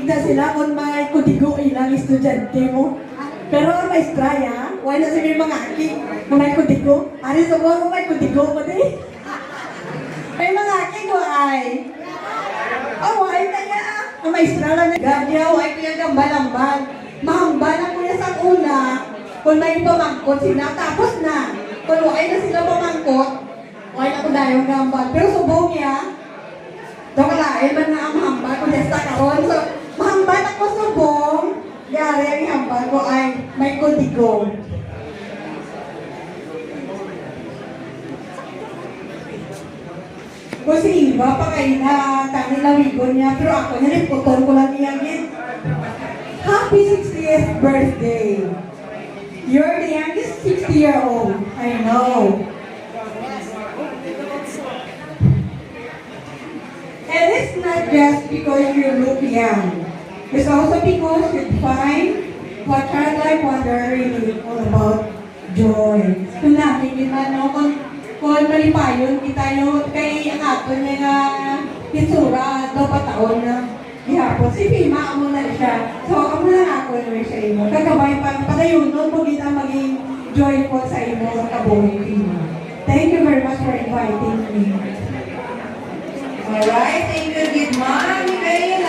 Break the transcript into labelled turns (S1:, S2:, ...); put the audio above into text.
S1: makita sila kung may kudigo ilang estudyante mo. Pero ang maestra ya, wala na sabi mga aki, kung may kudigo. Ari sa mo may kudigo mo din. May mga aki ko ay. Oh, ay kaya. Ang maestra lang. Ganyaw, ay pinagambal-ambal. Mahambal ang kuya sa una. Kung may pamangkot sila, tapos na. Kung ay na sila pamangkot, ay na ko dahil gambal. Pero subong ya, daw kalain man nga ang mahambal kung nesta karon. So, mahambal ako subong. Yari ang ihambal ko ay may kudigo. Kung si Iba pa kayo na tani lawigon niya, pero ako niya rin putol ko lang niya yun. Happy 60th birthday! You're the youngest 60-year-old. I know. And it's not just because you look young. It's also because you find what childlike wonder really all about joy. Kung namin yun ano, kung malipayon kita yun, kay ang ato niya nga hitsura, daw pataon na gihapon. Si Pima, amo na siya. So, amo na ako naman sa imo. Kagabay pa, padayon nun, kung kita maging joyful sa imo sa kabuhay Pima. Thank you very much for inviting me.
S2: Alright, thank you, good morning.